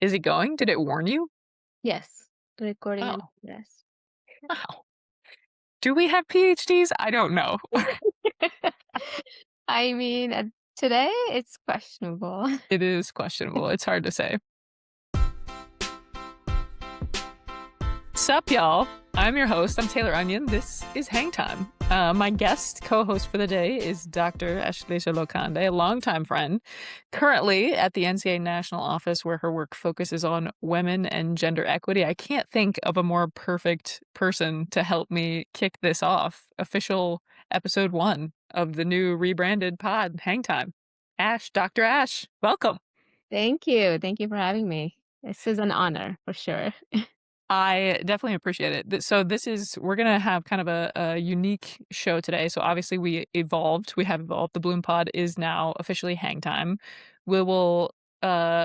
Is it going? Did it warn you? Yes, the recording and Oh, yes. wow. Do we have PhDs? I don't know. I mean, today it's questionable. It is questionable. It's hard to say. Sup, y'all? I'm your host. I'm Taylor Onion. This is Hang Time. My guest co-host for the day is Dr. Ashlesha Lokhande, a longtime friend, currently at the NCA National Office where her work focuses on women and gender equity. I can't think of a more perfect person to help me kick this off. Official episode 1 of the new rebranded pod, Hang Time. Dr. Ash, welcome. Thank you. Thank you for having me. This is an honor for sure. I definitely appreciate it. So we're gonna have kind of a unique show today. So obviously we have evolved. The Bloom Pod is now officially Hang Time. We will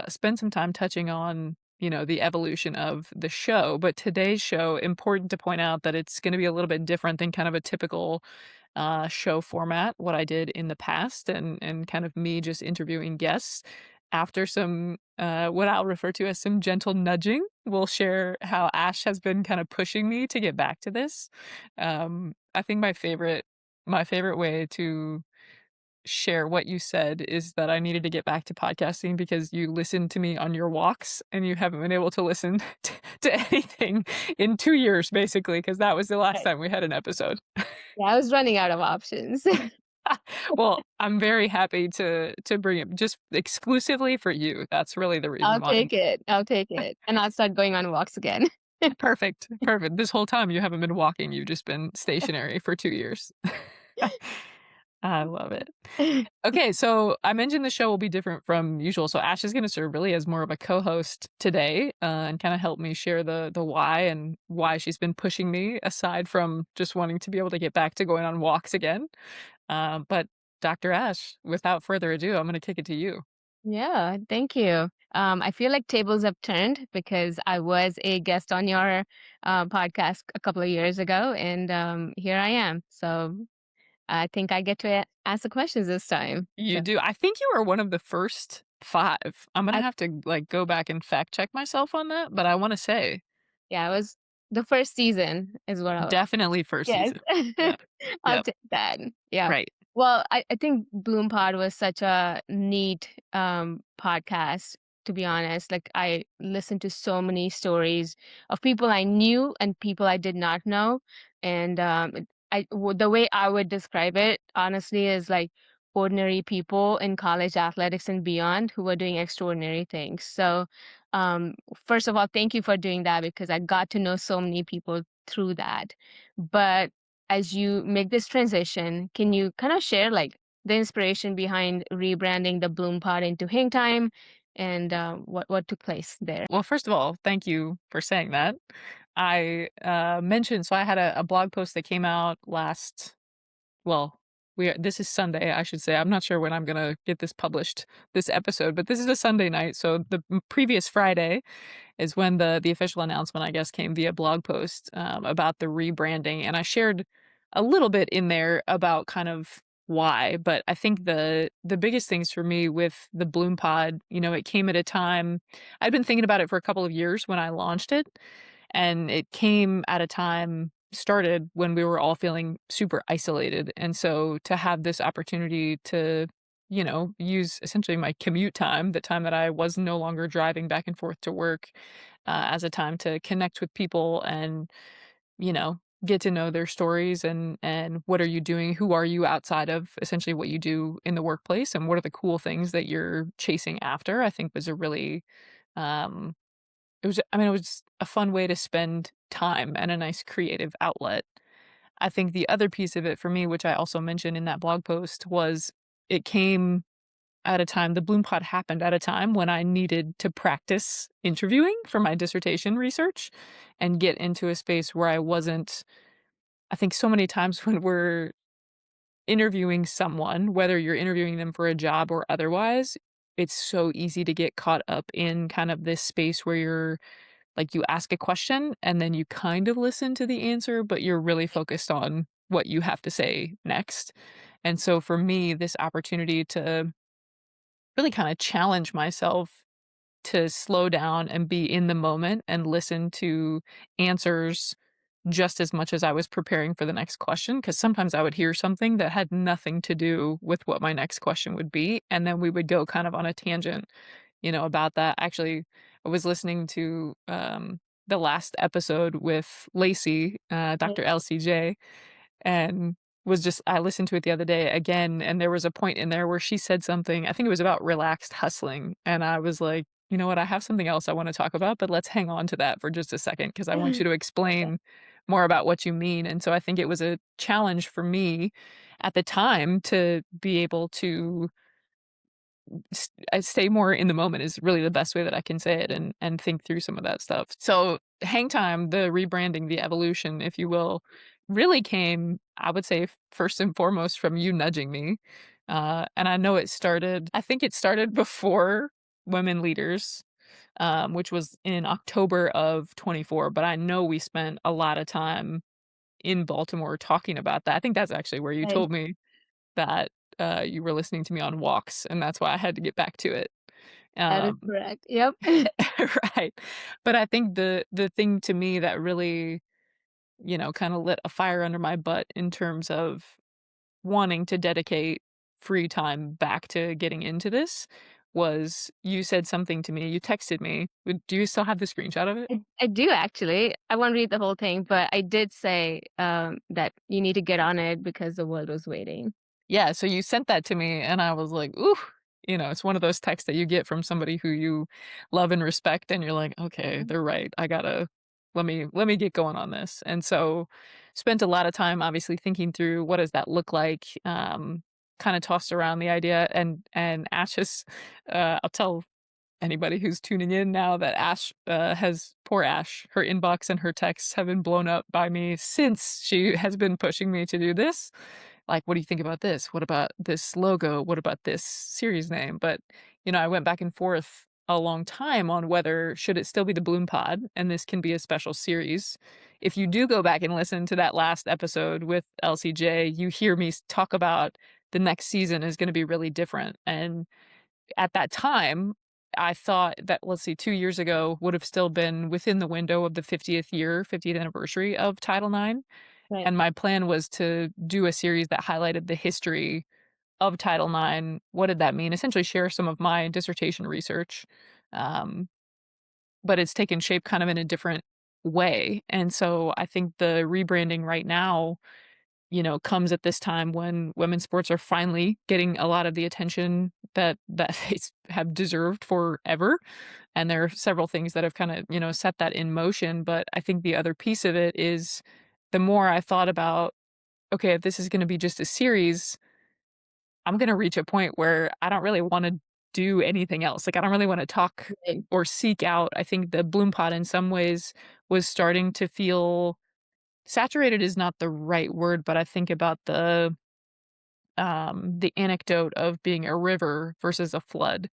spend some time touching on, the evolution of the show. But today's show, important to point out that it's gonna be a little bit different than kind of a typical show format, what I did in the past, and kind of me just interviewing guests. After some, what I'll refer to as some gentle nudging, we'll share how Ash has been kind of pushing me to get back to this. I think my favorite way to share what you said is that I needed to get back to podcasting because you listened to me on your walks and you haven't been able to listen to anything in 2 years, basically, because that was the last Right. time we had an episode. Yeah, I was running out of options. Well, I'm very happy to bring it just exclusively for you. That's really the reason I'll why. take it. I'll take it. And I'll start going on walks again. Perfect, perfect. This whole time you haven't been walking, you've just been stationary for 2 years. I love it. Okay, so I mentioned the show will be different from usual. So Ash is gonna serve really as more of a co-host today, and kinda help me share the why and why she's been pushing me aside from just wanting to be able to get back to going on walks again. But Dr. Ash, without further ado, I'm gonna kick it to you. Yeah, thank you. I feel like tables have turned because I was a guest on your podcast a couple of years ago, and here I am. So I think I get to ask the questions this time. You So do. I think you were one of the first 5. I'm gonna I, have to, like, go back and fact check myself on that, but I wanna say yeah, it was the first season is what I definitely first yes. season. Yeah. I'll Yep. take that. Yeah. Right. Well, I think Bloom Pod was such a neat podcast, to be honest. Like I listened to so many stories of people I knew and people I did not know. And the way I would describe it, honestly, is like ordinary people in college athletics and beyond who were doing extraordinary things. So, first of all, thank you for doing that because I got to know so many people through that. But as you make this transition, can you kind of share like the inspiration behind rebranding the Bloom Pod into Hang Time and what took place there? Well, first of all, thank you for saying that. I, mentioned so I had a blog post that came out last well, this is Sunday, I should say. I'm not sure when I'm gonna get this published, this episode, but this is a Sunday night, so the previous Friday is when the official announcement, I guess, came via blog post, about the rebranding, and I shared a little bit in there about kind of why, but I think the biggest things for me with the Bloom Pod, it came at a time I'd been thinking about it for a couple of years when I launched it, and it came at a time started when we were all feeling super isolated, and so to have this opportunity to, use essentially my commute time, the time that I was no longer driving back and forth to work, as a time to connect with people and, get to know their stories and what are you doing, who are you outside of essentially what you do in the workplace, and what are the cool things that you're chasing after, I think was a really, um it was a fun way to spend time and a nice creative outlet. I think the other piece of it for me, which I also mentioned in that blog post, was it came at a time the Bloom Pod happened at a time when I needed to practice interviewing for my dissertation research and get into a space where I wasn't I think so many times when we're interviewing someone, whether you're interviewing them for a job or otherwise, it's so easy to get caught up in kind of this space where you're like, you ask a question and then you kind of listen to the answer, but you're really focused on what you have to say next. And so for me, this opportunity to really kind of challenge myself to slow down and be in the moment and listen to answers just as much as I was preparing for the next question. Because sometimes I would hear something that had nothing to do with what my next question would be, and then we would go kind of on a tangent, about that. Actually, I was listening to, the last episode with Lacey, Right. Dr. LCJ, and I listened to it the other day again, and there was a point in there where she said something, I think it was about relaxed hustling, and I was like, "You know what? I have something else I wanna talk about, but let's hang on to that for just a second because I want you to Okay. explain more about what you mean." And so I think it was a challenge for me at the time to be able to I stay more in the moment is really the best way that I can say it, and think through some of that stuff. So, hang time, the rebranding, the evolution, if you will, really came, I would say, first and foremost from you nudging me. And I think it started before Women Leaders, which was in October of 24, but I know we spent a lot of time in Baltimore talking about that. I think that's actually where you Right. told me that, you were listening to me on walks, and that's why I had to get back to it. That is Um, correct. Yep. right. But I think the thing to me that really, kinda lit a fire under my butt in terms of wanting to dedicate free time back to getting into this was you said something to me, you texted me. Do you still have the screenshot of it? I do actually. I won't read the whole thing, but I did say, that you need to get on it because the world was waiting. Yeah, so you sent that to me and I was like, "Ooh," it's one of those texts that you get from somebody who you love and respect and you're like, "Okay, Mhm. they're right. I gotta let me get going on this." And so spent a lot of time obviously thinking through what does that look like, kinda tossed around the idea and Ash has, I'll tell anybody who's tuning in now that Ash, has poor Ash, her inbox and her texts have been blown up by me since she has been pushing me to do this. Like, "What do you think about this? What about this logo? What about this series name?" But, I went back and forth a long time on whether should it still be the Bloom Pod, and this can be a special series. If you do go back and listen to that last episode with LCJ, you hear me talk about the next season is gonna be really different, and at that time, I thought that, let's see, 2 years ago would have still been within the window of the 50th anniversary of Title IX, Right. and my plan was to do a series that highlighted the history of Title IX. What did that mean? Essentially share some of my dissertation research, um, but it's taken shape kind of in a different way, and so I think the rebranding right now, comes at this time when women's sports are finally getting a lot of the attention that have deserved forever. And there are several things that have kind of, set that in motion. But I think the other piece of it is the more I thought about, okay, if this is going to be just a series, I'm going to reach a point where I don't really want to do anything else. Like, I don't really want to talk Right. or seek out. I think the Bloom Pod in some ways was starting to feel saturated is not the right word, but I think about the anecdote of being a river versus a flood.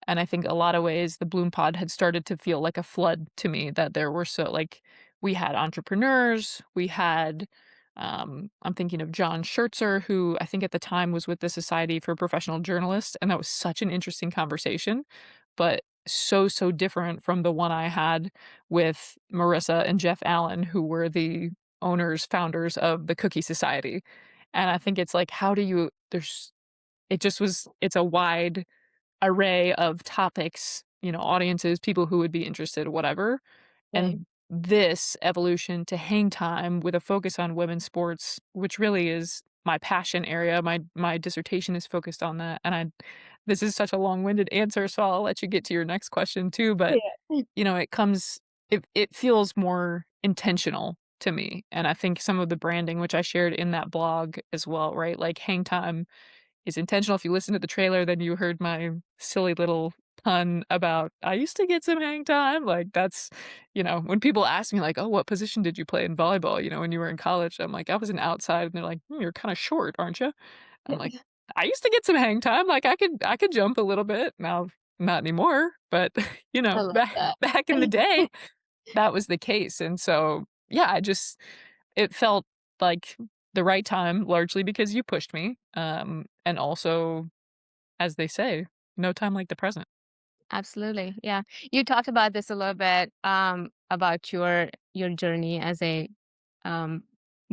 And I think a lot of ways the Bloom Pod had started to feel like a flood to me that there were we had entrepreneurs, we had I'm thinking of John Schertzer, who I think at the time was with the Society for Professional Journalists, and that was such an interesting conversation, but so different from the one I had with Marissa and Jeff Allen, who were the founders of the Cookie Society. And I think it's like, how do you there's it's a wide array of topics, audiences, people who would be interested, whatever. Right. And this evolution to hang time with a focus on women's sports, which really is my passion area. My dissertation is focused on that. And I this is such a long-winded answer, so I'll let you get to your next question too, but Yeah. it feels more intentional to me, and I think some of the branding, which I shared in that blog as well, right? Like, hang time is intentional. If you listen to the trailer, then you heard my silly little pun about, "I used to get some hang time." Like, that's when people ask me like, "Oh, what position did you play in volleyball, when you were in college?" I'm like, "I was an outside," and they're like, "Hmm, you're kinda short, aren't you?" I'm like, "I used to get some hang time, like, I could jump a little bit. Now, not anymore, but, I love back that. back in the day, that was the case, and so, yeah, it felt like the right time, largely because you pushed me, and also, as they say, no time like the present. Absolutely. Yeah. You talked about this a little bit, about your journey as a um,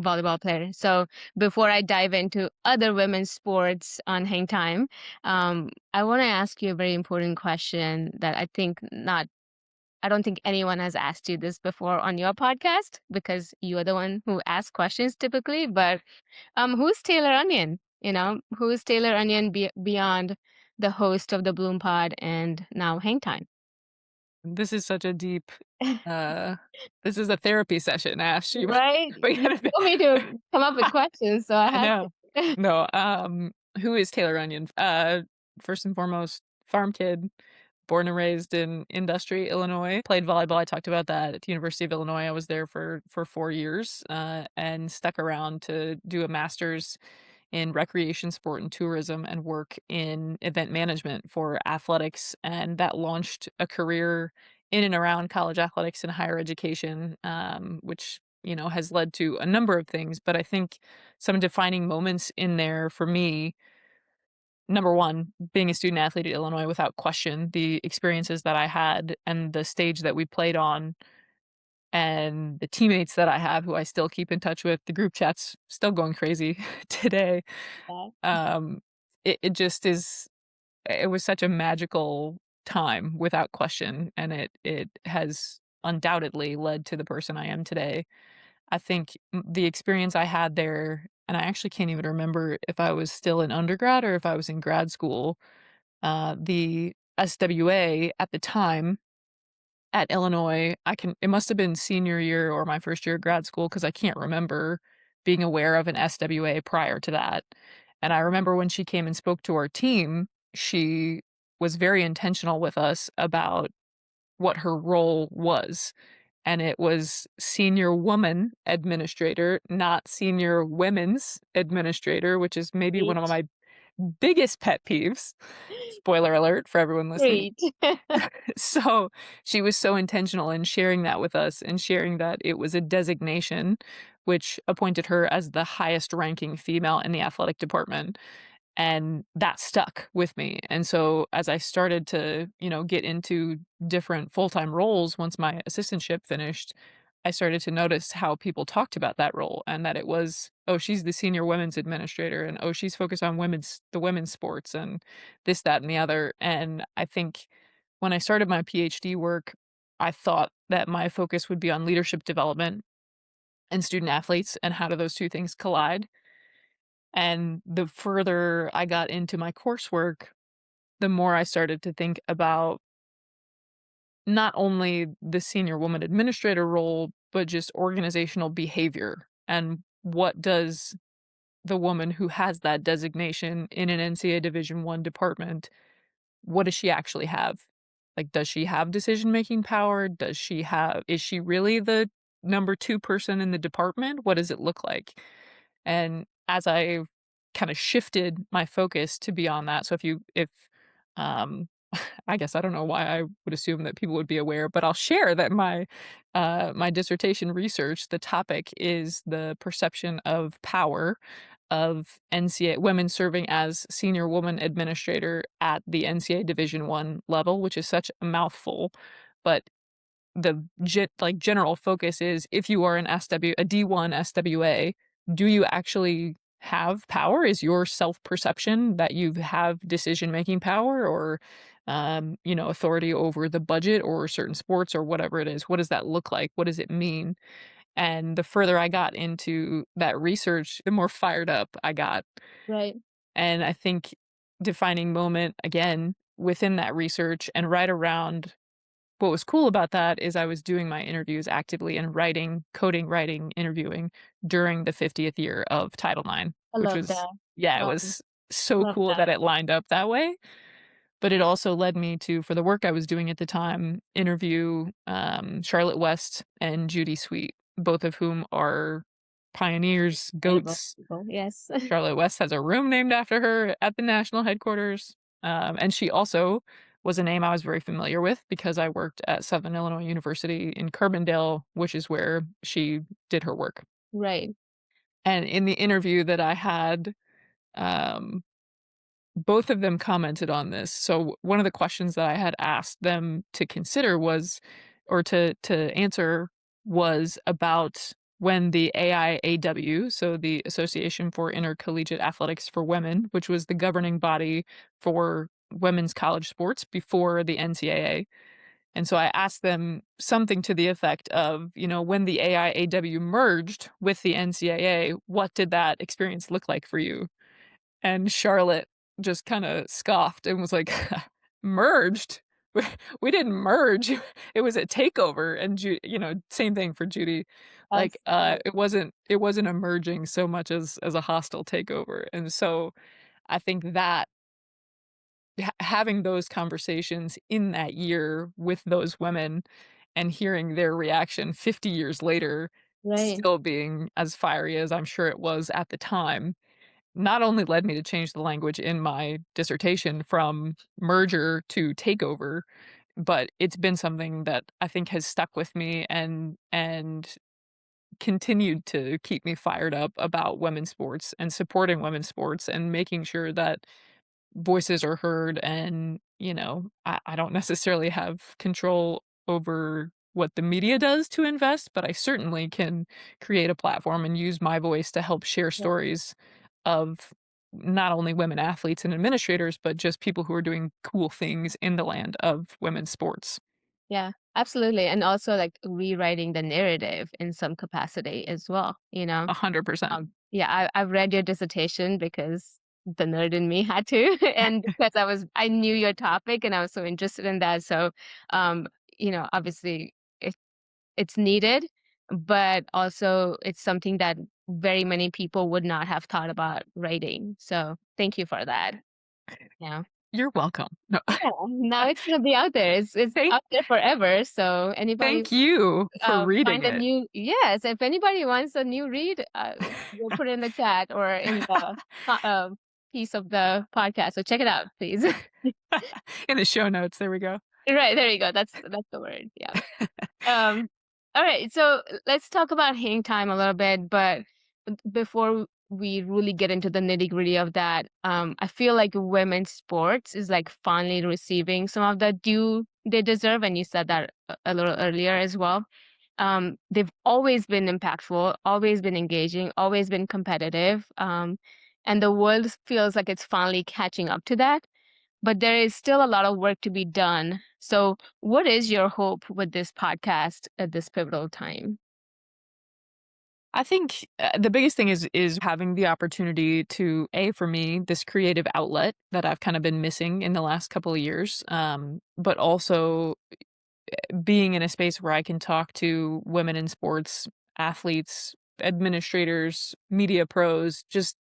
volleyball player. So before I dive into other women's sports on Hang Time, I want to ask you a very important question that I don't think anyone has asked you this before on your podcast because you are the one who asks questions typically. But who's Taylor Onion? Who's Taylor Onion beyond the host of the Bloom Pod and now Hang Time? This is such a deep, uh this is a therapy session, Ash. You Right? we You gotta be told me to come up with questions, so I I had know. to. No, who is Taylor Onion? First and foremost, farm kid, born and raised in Industry, Illinois. Played volleyball, I talked about that at the University of Illinois. I was there for 4 years, and stuck around to do a master's in recreation, sport, and tourism and work in event management for athletics, and that launched a career in and around college athletics and higher education, which, has led to a number of things, but I think some defining moments in there for me, number 1, being a student athlete at Illinois without question, the experiences that I had and the stage that we played on and the teammates that I have who I still keep in touch with, the group chat's still going crazy today. Yeah. Um, it just is it was such a magical time without question, and it has undoubtedly led to the person I am today. I think the experience I had there, and I actually can't even remember if I was still in undergrad or if I was in grad school, the SWA at the time at Illinois, it must have been senior year or my first year of grad school because I can't remember being aware of an SWA prior to that. And I remember when she came and spoke to our team, she was very intentional with us about what her role was. And it was senior woman administrator, not senior women's administrator, which is maybe one of Preach. my biggest pet peeves. Spoiler alert for everyone listening. Preach. So, she was so intentional in sharing that with us and sharing that it was a designation which appointed her as the highest ranking female in the athletic department, and that stuck with me, and so as I started to, get into different full-time roles once my assistantship finished, I started to notice how people talked about that role and that it was, "Oh, she's the senior women's administrator," and, "Oh, she's focused on women's sports," and this, that, and the other, and I think when I started my PhD work, I thought that my focus would be on leadership development and student athletes and how do those 2 things collide, and the further I got into my coursework, the more I started to think about not only the senior woman administrator role, but just organizational behavior. And what does the woman who has that designation in an NCAA Division I department, what does she actually have? Like, does she have decision-making power? Is she really the number 2 person in the department? What does it look like? And as I kinda shifted my focus to be on that, so um, I guess I don't know why I would assume that people would be aware, but I'll share that my dissertation research, the topic is the perception of power of NCAA women serving as senior woman administrator at the NCAA Division I level, which is such a mouthful, but general focus is if you are a D1 SWA, do you actually have power? Is your self-perception that you have decision-making power or, authority over the budget or certain sports or whatever it is? What does that look like? What does it mean? And the further I got into that research, the more fired up I got. Right. And I think defining moment, again, within that research and right around what was cool about that is I was doing my interviews actively and writing, coding, writing, interviewing during the 50th year of Title IX, I which love was that. yeah, it Love was so love cool that. that it lined up that way, but it also led me to, for the work I was doing at the time, interview, Charlotte West and Judy Sweet, both of whom are pioneers, Incredible goats. people. Yes. Charlotte West has a room named after her at the national headquarters, and she also was a name I was very familiar with because I worked at Southern Illinois University in Carbondale, which is where she did her work. Right. And in the interview that I had, um, both of them commented on this. So one of the questions that I had asked them to consider was, or to answer, was about when the AIAW, so the Association for Intercollegiate Athletics for Women, which was the governing body for women's college sports before the NCAA. And so I asked them something to the effect of, when the AIAW merged with the NCAA, what did that experience look like for you? And Charlotte just kinda scoffed and was like, "Merged? We we didn't merge. It was a takeover." And same thing for Judy. Like, That's yeah, it wasn't emerging so much as a hostile takeover. And so I think that having those conversations in that year with those women and hearing their reaction 50 years later, right. still being as fiery as I'm sure it was at the time, not only led me to change the language in my dissertation from merger to takeover, but it's been something that I think has stuck with me and continued to keep me fired up about women's sports and supporting women's sports and making sure that voices are heard. And I don't necessarily have control over what the media does to invest, but I certainly can create a platform and use my voice to help share Yeah, stories of not only women athletes and administrators, but just people who are doing cool things in the land of women's sports. yeah, absolutely, and also, like, rewriting the narrative in some capacity as well, you know? 100%. Yeah, I've read your dissertation because the nerd in me had to, and because I knew your topic and I was so interested in that, so, um, obviously, it it's needed, but also it's something that very many people would not have thought about writing, so thank you for that. Yeah. You're welcome. No, Yeah, now it's gonna be out there. It's thank out there forever, so anybody, thank you for reading find a it. new yes, if anybody wants a new read, we'll put it in the chat or in the po piece of the podcast, so check it out, please. In the show notes, there we go. Right, there you go, that's the word, yeah. Um, all right, so let's talk about hang time a little bit, but before we really get into the nitty-gritty of that, I feel like women's sports is like finally receiving some of the due they deserve, and you said that a little earlier as well. They've always been impactful, always been engaging, always been competitive, and the world feels like it's finally catching up to that. But there is still a lot of work to be done. So, what is your hope with this podcast at this pivotal time? I think, the biggest thing is having the opportunity to, for me, this creative outlet that I've kind of been missing in the last couple of years, but also being in a space where I can talk to women in sports, athletes, administrators, media pros, just,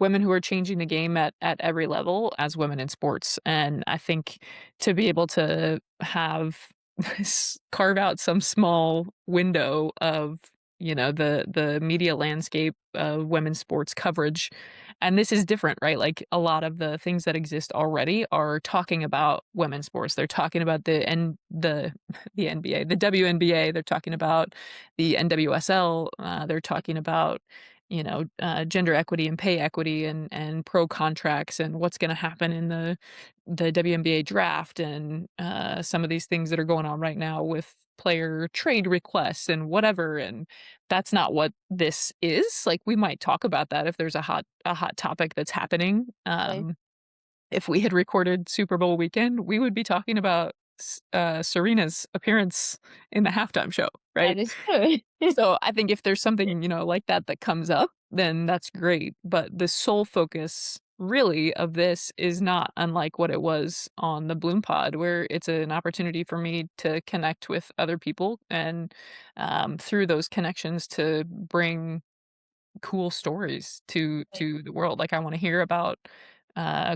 women who are changing the game at every level as women in sports. And I think to be able to have carve out some small window of the media landscape of women's sports coverage. And this is different, right? Like a lot of the things that exist already are talking about women's sports. They're talking about the NBA, the WNBA. They're talking about the NWSL. They're talking about gender equity and pay equity and pro contracts and what's going to happen in the WNBA draft and some of these things that are going on right now with player trade requests and whatever. And that's not what this is. Like we might talk about that if there's a hot topic that's happening. Right? If we had recorded Super Bowl weekend, we would be talking about Serena's appearance in the halftime show, That right? is true. So I think if there's something, like that comes up, then that's great. But the sole focus really of this is not unlike what it was on the Bloom Pod, where it's an opportunity for me to connect with other people and through those connections to bring cool stories to the world. Like I want to hear about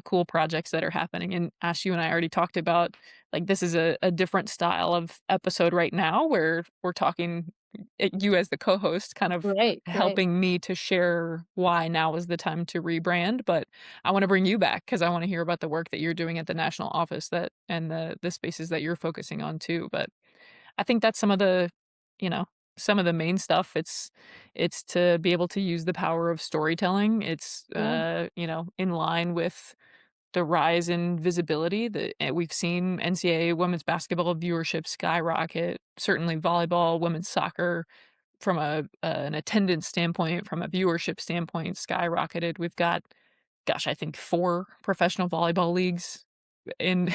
cool projects that are happening. And Ash, you and I already talked about like this is a different style of episode right now where we're talking you as the co-host kind of Right, right. helping me to share why now is the time to rebrand. But I want to bring you back because I want to hear about the work that you're doing at the national office that and the spaces that you're focusing on too. But I think that's some of the, you know some of the main stuff, it's to be able to use the power of storytelling. It's, Yeah. you know, in line with the rise in visibility that we've seen NCAA women's basketball viewership skyrocket, certainly volleyball, women's soccer from an attendance standpoint, from a viewership standpoint, skyrocketed. We've got, gosh, I think 4 professional volleyball leagues in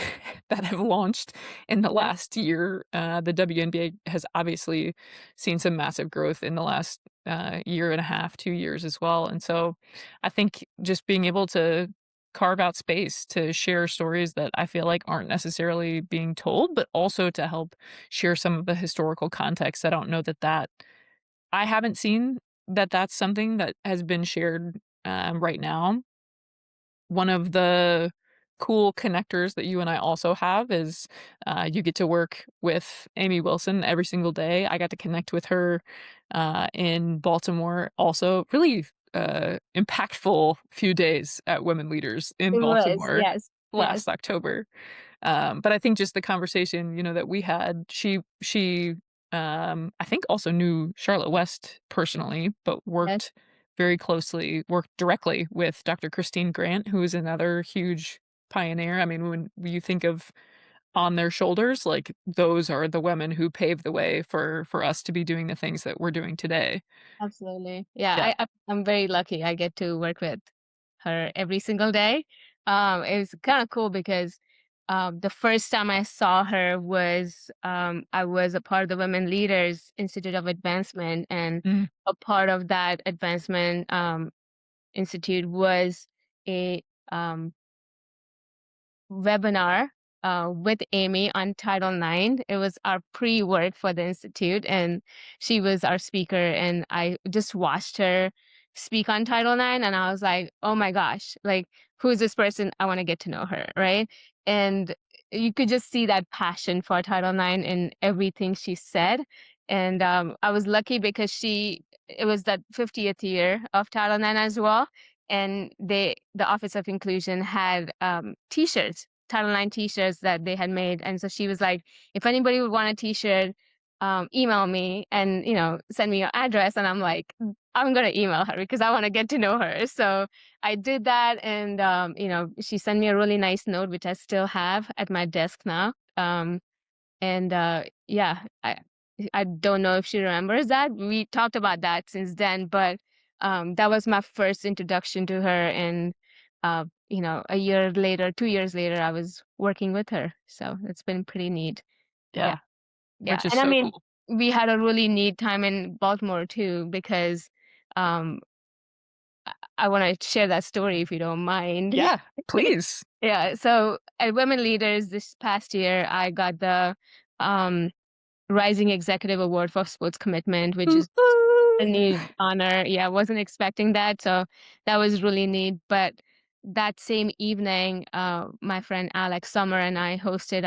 that have launched in the Yeah. last year. The WNBA has obviously seen some massive growth in the last, year and a half, 2 years as well, and so I think just being able to carve out space to share stories that I feel like aren't necessarily being told, but also to help share some of the historical context. I don't know I haven't seen that that's something that has been shared, right now. One of the cool connectors that you and I also have is, you get to work with Amy Wilson every single day. I got to connect with her, in Baltimore also. Really, impactful few days at Women Leaders in It was, Baltimore yes, yes, last October. But I think just the conversation, you know, that we had, I think also knew Charlotte West personally, but yes, worked directly with Dr. Christine Grant, who is another huge pioneer. I mean, when you think of on their shoulders, like those are the women who paved the way for us to be doing the things that we're doing today. absolutely. Yeah, Yeah. I'm very lucky I get to work with her every single day. It was kinda cool because, the first time I saw her was, I was a part of the Women Leaders Institute of Advancement, and Mm. a part of that advancement, institute was a, um webinar with Amy on Title IX. It was our pre-work for the institute, and she was our speaker. And I just watched her speak on Title IX, and I was like, "Oh my gosh! Like, who is this person? I want to get to know her, right?" And you could just see that passion for Title IX in everything she said. And I was lucky because it was that 50th year of Title IX as well, and the Office of Inclusion had t-shirts, Title IX t-shirts that they had made. And so she was like, if anybody would want a t-shirt, email me and send me your address. And I'm like, I'm gonna email her because I want to get to know her. So I did that, and she sent me a really nice note, which I still have at my desk now. And yeah, I don't know if she remembers that. We talked about that since then, but that was my first introduction to her. And a year later, 2 years later, I was working with her. So it's been pretty neat. Yeah, Yeah, yeah. which is And I so mean, cool. we had a really neat time in Baltimore too, because um, I want to share that story if you don't mind. Yeah, please. Yeah. So at Women Leaders this past year, I got the um, Rising Executive Award for Sports Commitment, which Ooh, is a ooh. neat honor. Yeah, I wasn't expecting that, so that was really neat. But that same evening, my friend Alex Summer and I hosted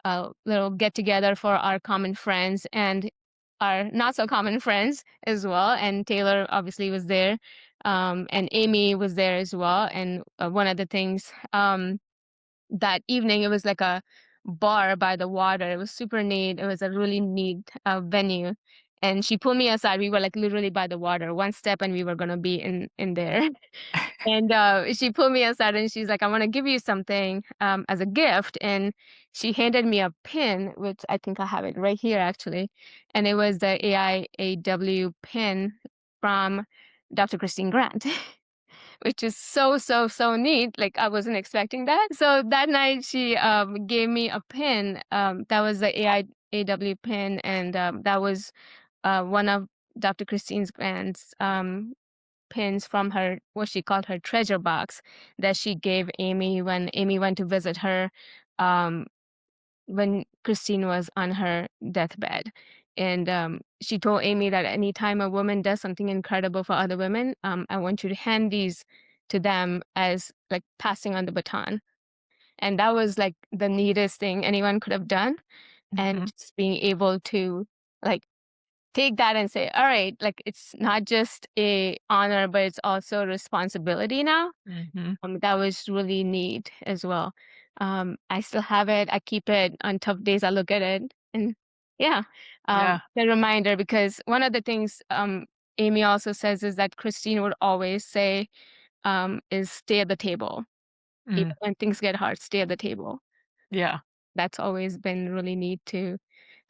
a little get together for our common friends and our not so common friends as well. And Taylor obviously was there, and Amy was there as well. And one of the things that evening, it was like a bar by the water. It was super neat. It was a really neat venue. And she pulled me aside. We were like literally by the water, one step, and we were gonna be in there. And she pulled me aside, and she's like, "I want to give you something as a gift." And she handed me a pin, which I think I have it right here actually. And it was the AIAW pin from Dr. Christine Grant. Which is so, so, so neat. Like, I wasn't expecting that. So that night she gave me a pin. That was the AIAW pin, and that was one of Dr. Christine's Grant's pins from her, what she called her treasure box, that she gave Amy when Amy went to visit her. Um, when Christine was on her deathbed. And she told Amy that anytime a woman does something incredible for other women, I want you to hand these to them as like passing on the baton. And that was like the neatest thing anyone could have done. And Mhm, just being able to like take that and say, all right, like it's not just a honor, but it's also a responsibility now. mhm. That was really neat as well. I still have it. I keep it on tough days. I look at it, and Yeah, Yeah. the reminder because one of the things, Amy also says is that Christine would always say, is stay at the table. Even Mm. when things get hard, stay at the table. Yeah. That's always been really neat to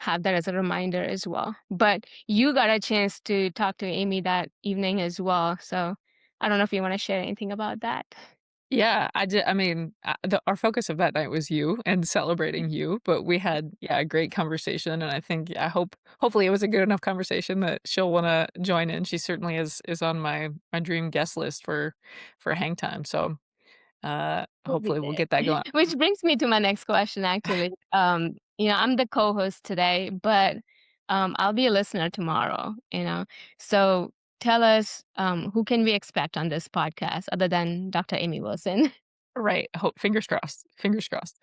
have that as a reminder as well. But you got a chance to talk to Amy that evening as well. So I don't know if you want to share anything about that. Yeah, I mean, our focus of that night was you and celebrating you, but we had, yeah, a great conversation, and I think I hopefully it was a good enough conversation that she'll wanna join in. She certainly is on my dream guest list for hang time, so, Will be hopefully we'll get that there. going. Which brings me to my next question, actually. I'm the co-host today, but I'll be a listener tomorrow. So tell us, who can we expect on this podcast other than Dr. Amy Wilson? Right, hope fingers crossed, fingers crossed.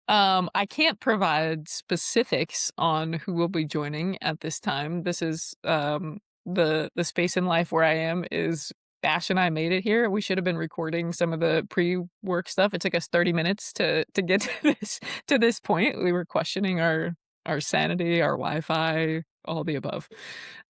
I can't provide specifics on who will be joining at this time. This is, the space in life where I am is Ash and I made it here. We should have been recording some of the pre-work stuff. It took us 30 minutes to get to this point. We were questioning our sanity, our Wi-Fi, all the above.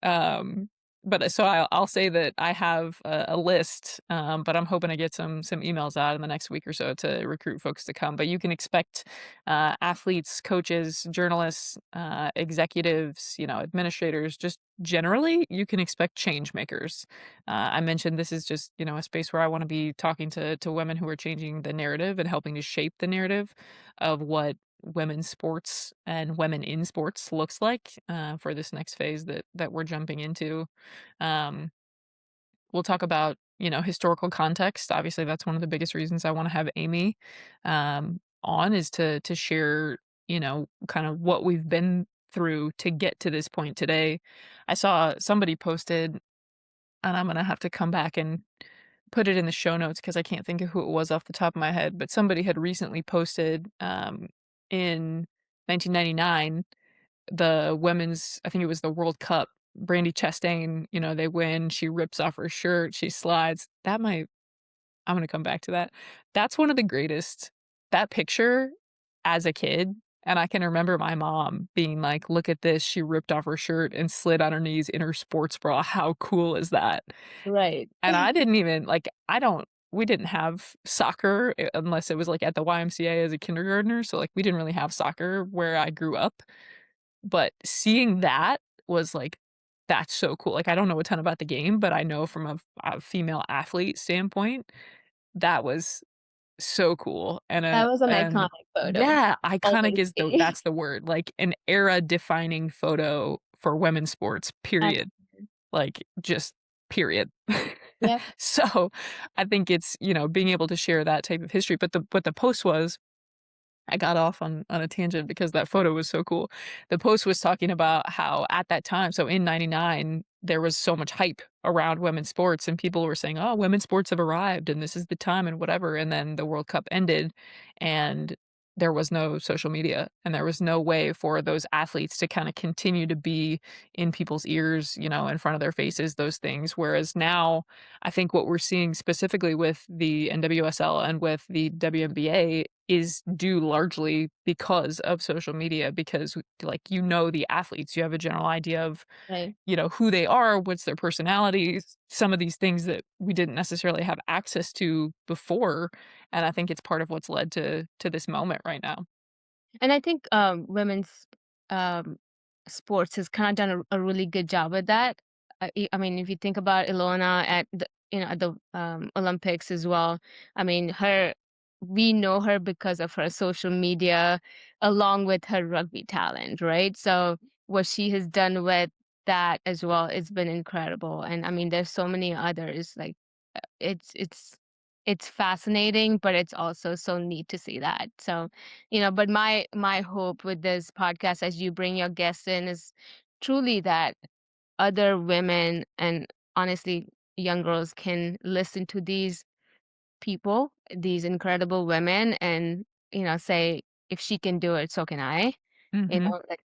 Um, but so I'll say that I have a list, but I'm hoping to get some emails out in the next week or so to recruit folks to come. But you can expect athletes, coaches, journalists, executives, administrators. Just generally, you can expect change makers. I mentioned this is just a space where I want to be talking to women who are changing the narrative and helping to shape the narrative of what women's sports and women in sports looks like for this next phase that we're jumping into. Um, we'll talk about historical context. Obviously, that's one of the biggest reasons I want to have Amy on is to share kind of what we've been through to get to this point today. I saw somebody posted, and I'm gonna have to come back and put it in the show notes because I can't think of who it was off the top of my head, but somebody had recently posted, in 1999, the women's I think it was the World Cup, Brandi Chastain, they win, she rips off her shirt, she slides. I'm gonna come back to that. That's one of the greatest that picture as a kid, and I can remember my mom being like, "Look at this, she ripped off her shirt and slid on her knees in her sports bra. How cool is that?" Right. And I didn't even like, I don't we didn't have soccer unless it was, like, at the YMCA as a kindergartner, so, like, we didn't really have soccer where I grew up, but seeing that was like, "That's so cool." Like, I don't know a ton about the game, but I know from a female athlete standpoint, that was so cool, That was an and iconic photo. yeah, iconic Always is be. that's the word, like, an era-defining photo for women's sports, period. Absolutely. Like, just period. Yep. So, I think it's, being able to share that type of history, but the post was I got off on a tangent because that photo was so cool. The post was talking about how at that time, so in '99, there was so much hype around women's sports and people were saying, "Oh, women's sports have arrived and this is the time and whatever." And then the World Cup ended and there was no social media and there was no way for those athletes to kind of continue to be in people's ears, in front of their faces, those things. Whereas now, I think what we're seeing specifically with the NWSL and with the WNBA is due largely because of social media because like the athletes, you have a general idea of Right. who they are, what's their personalities, some of these things that we didn't necessarily have access to before, and I think it's part of what's led to this moment right now. And I think, women's, um, sports has kinda done a really good job with that. I mean, if you think about Ilona at the Olympics as well, I mean, her we know her because of her social media along with her rugby talent, right? So, what she has done with that as well, it's been incredible, and I mean, there's so many others, like, it's fascinating, but it's also so neat to see that. So, but my hope with this podcast as you bring your guests in is truly that other women and honestly young girls can listen to these people, these incredible women and, say if she can do it, so can I. Mhm. Like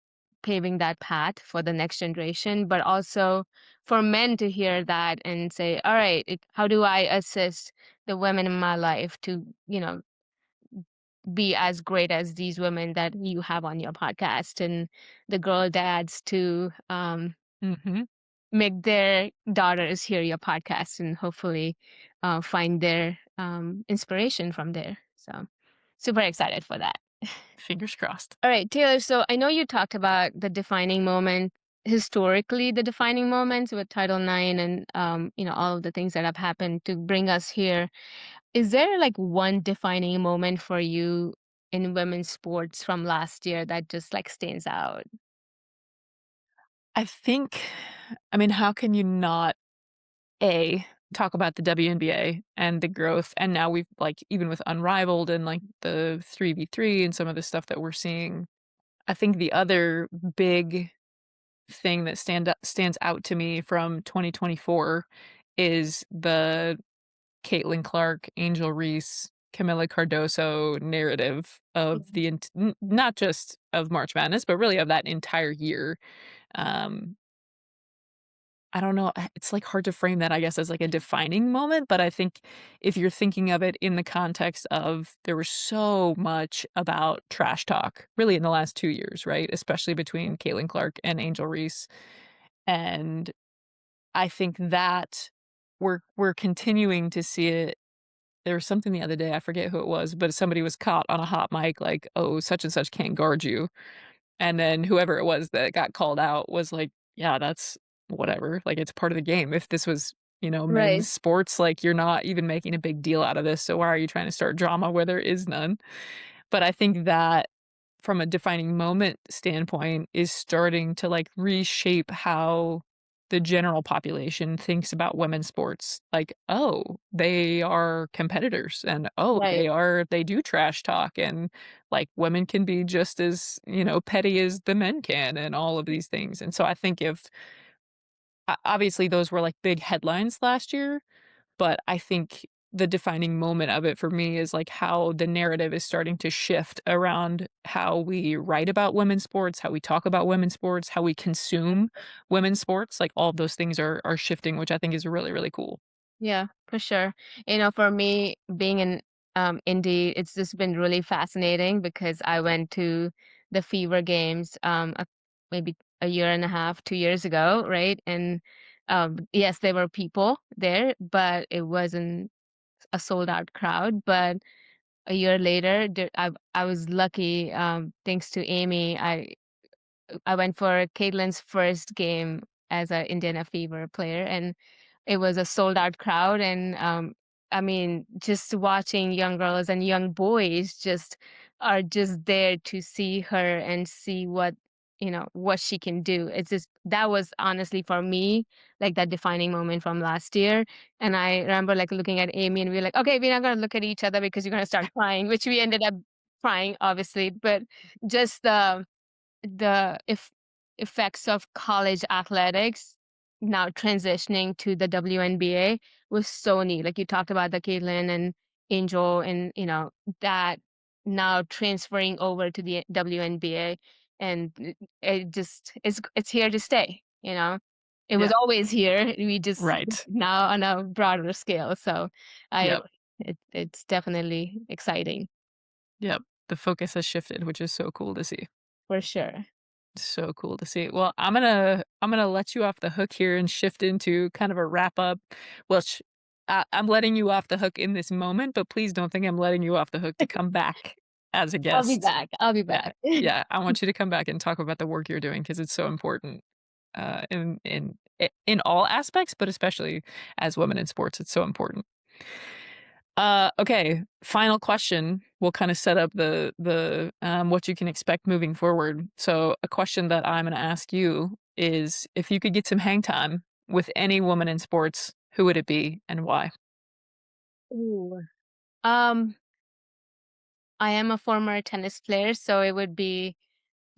paving that path for the next generation, but also for men to hear that and say, all right, how do I assist the women in my life to, be as great as these women that you have on your podcast, and the girl dads to Mhm. make their daughters hear your podcast and hopefully find their inspiration from there. So super excited for that. Fingers crossed. All right, Taylor. So I know you talked about the defining moment, historically, the defining moments with Title IX and all of the things that have happened to bring us here. Is there like one defining moment for you in women's sports from last year that just like stands out? I think I mean, how can you not, A, talk about the WNBA and the growth, and now we've, like, even with Unrivaled and, like, the 3v3 and some of the stuff that we're seeing, I think the other big thing that stands out to me from 2024 is the Caitlin Clark, Angel Reese, Camila Cardoso narrative of the not just of March Madness, but really of that entire year. Um, I don't know, it's, like, hard to frame that, I guess, as, like, a defining moment, but I think if you're thinking of it in the context of there was so much about trash talk really in the last 2 years, right? Especially between Caitlin Clark and Angel Reese, and I think that we're continuing to see it. There was something the other day, I forget who it was, but somebody was caught on a hot mic like, "Oh, such and such can't guard you." And then whoever it was that got called out was like, "Yeah, that's whatever, like, it's part of the game. If this was, Right. men's sports, like, you're not even making a big deal out of this, so why are you trying to start drama where there is none?" But I think that from a defining moment standpoint is starting to, like, reshape how the general population thinks about women's sports. Like, "Oh, they are competitors," and, "Oh, Right. they do trash talk," and, like, "Women can be just as, petty as the men can," and all of these things, and so I think if obviously, those were, like, big headlines last year, but I think the defining moment of it for me is, like, how the narrative is starting to shift around how we write about women's sports, how we talk about women's sports, how we consume women's sports, like, all of those things are shifting, which I think is really, really cool. Yeah, for sure. For me, being in Indy, it's just been really fascinating because I went to the Fever Games maybe a year and a half, 2 years ago, right? And yes, there were people there, but it wasn't a sold out crowd. But a year later, I was lucky, thanks to Amy. I went for Caitlin's first game as a Indiana Fever player, and it was a sold out crowd. And I mean, just watching young girls and young boys just are just there to see her and see what she can do. It's just that was honestly for me like that defining moment from last year. And I remember like looking at Amy and we were like, okay, we're not gonna look at each other because you're gonna start crying, which we ended up crying, obviously. But just the effects of college athletics now transitioning to the WNBA was so neat. Like you talked about the Caitlin and Angel and that now transferring over to the WNBA, and it's here to stay, you know. It was Yeah. always here. We just Right. now on a broader scale. So I Yep. it's definitely exciting Yep. The focus has shifted, which is so cool to see. for sure. So cool to see. Well, I'm gonna let you off the hook here and shift into kind of a wrap up. Well, I'm letting you off the hook in this moment, but please don't think I'm letting you off the hook to come back as a I'll be guest. back. I'll be Yeah, back. yeah. I want you to come back and talk about the work you're doing because it's so important in all aspects, but especially as women in sports, it's so important. Okay, final question. We'll kinda set up what you can expect moving forward. So, a question that I'm gonna ask you is, if you could get some hang time with any woman in sports, who would it be and why? Ooh. Um, I am a former tennis player, so it would be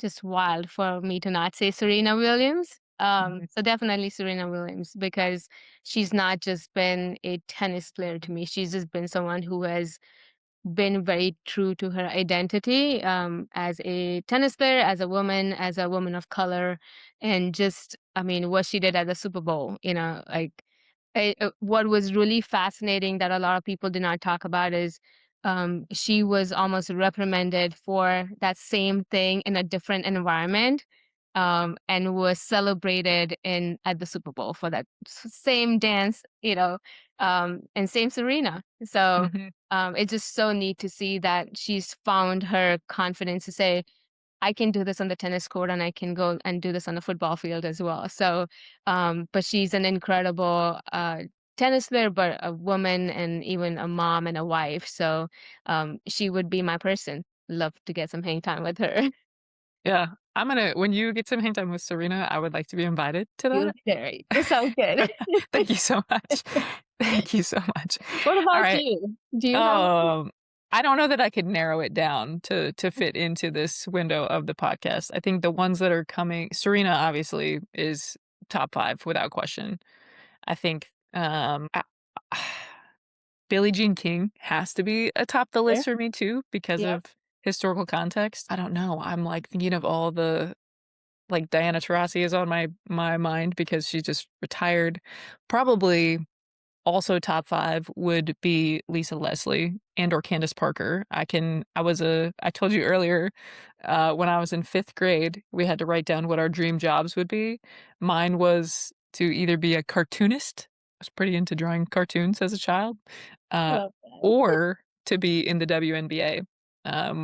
just wild for me to not say Serena Williams. Mhm. So definitely Serena Williams because she's not just been a tennis player to me. She's just been someone who has been very true to her identity as a tennis player, as a woman of color, and just, I mean, what she did at the Super Bowl, like what was really fascinating that a lot of people did not talk about is she was almost reprimanded for that same thing in a different environment, and was celebrated in at the Super Bowl for that same dance, and same Serena. So Mhm. it's just so neat to see that she's found her confidence to say, I can do this on the tennis court and I can go and do this on the football field as well. So, but she's an incredible tennis player, but a woman and even a mom and a wife. So, she would be my person. Love to get some hang time with her. Yeah. When you get some hang time with Serena, I would like to be invited to You that. there. It sounds good. Thank you so much. Thank you so much. What All about right. you? Do you have one? Um, I don't know that I could narrow it down to fit into this window of the podcast. I think the ones that are coming, Serena obviously is top 5 without question. I think, Billie Jean King has to be atop the There? list for me too because Yep. of historical context. I don't know. I'm, like, thinking of all the like, Diana Taurasi is on my mind because she just retired. Probably also top 5 would be Lisa Leslie and or Candace Parker. I told you earlier, when I was in 5th grade, we had to write down what our dream jobs would be. Mine was to either be a cartoonist, I was pretty into drawing cartoons as a child, uh, Love that. or to be in the WNBA,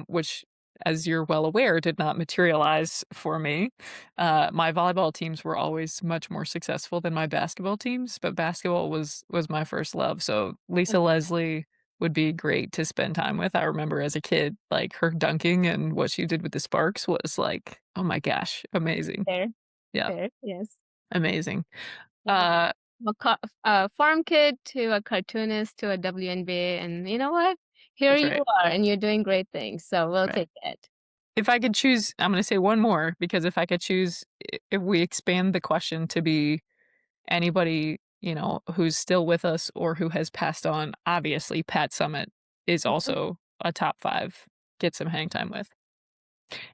which, as you're well aware, did not materialize for me. My volleyball teams were always much more successful than my basketball teams, but basketball was my first love. So Lisa Leslie would be great to spend time with. I remember as a kid, like her dunking and what she did with the sparks was like, oh my gosh, amazing. Fair. Yeah, Fair. Yes. amazing. Yeah. Uh, A farm kid to a cartoonist to a WNBA, and you know what? Here that's you right. are, and you're doing great things, so we'll Right. take it. If I could choose, I'm going to say one more because if I could choose, if we expand the question to be anybody, who's still with us or who has passed on, obviously Pat Summitt is Mhm. also a top 5 get some hang time with.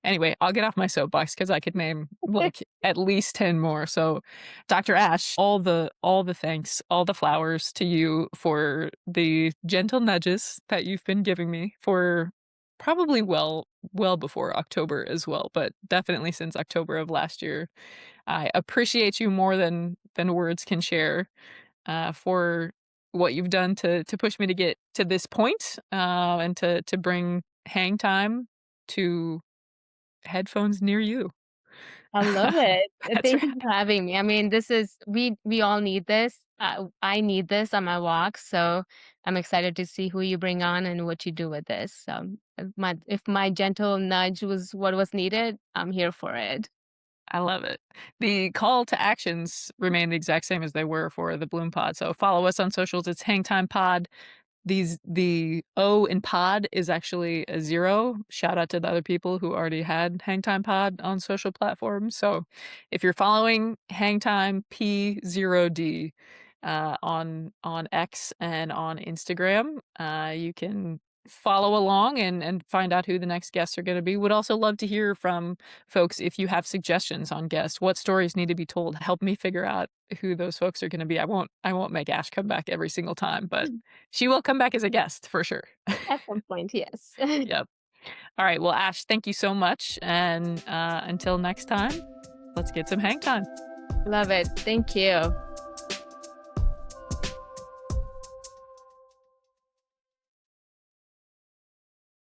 Anyway, I'll get off my soapbox because I could name, like, at least 10 more. So, Dr. Ash, all the thanks, all the flowers to you for the gentle nudges that you've been giving me for probably well before October as well, but definitely since October of last year. I appreciate you more than words can share, for what you've done to push me to get to this point, and to bring hang time to headphones near you. I love it. That's Thank you right. for having me. I mean, this is we all need this. I need this on my walk, so I'm excited to see who you bring on and what you do with this. If my gentle nudge was what was needed, I'm here for it. I love it. The call to actions remain the exact same as they were for the Bloom Pod, so follow us on socials, it's Hangtime Pod. The O in pod is actually a 0. Shout out to the other people who already had Hangtime Pod on social platforms. So if you're following Hangtime P0D on X and on Instagram, you can follow along and find out who the next guests are going to be. Would also love to hear from folks if you have suggestions on guests. What stories need to be told? Help me figure out who those folks are going to be. I won't make Ash come back every single time, but she will come back as a guest for sure. At some point, yes. Yep. All right. Well, Ash, thank you so much. And until next time, let's get some hang time. Love it. Thank you.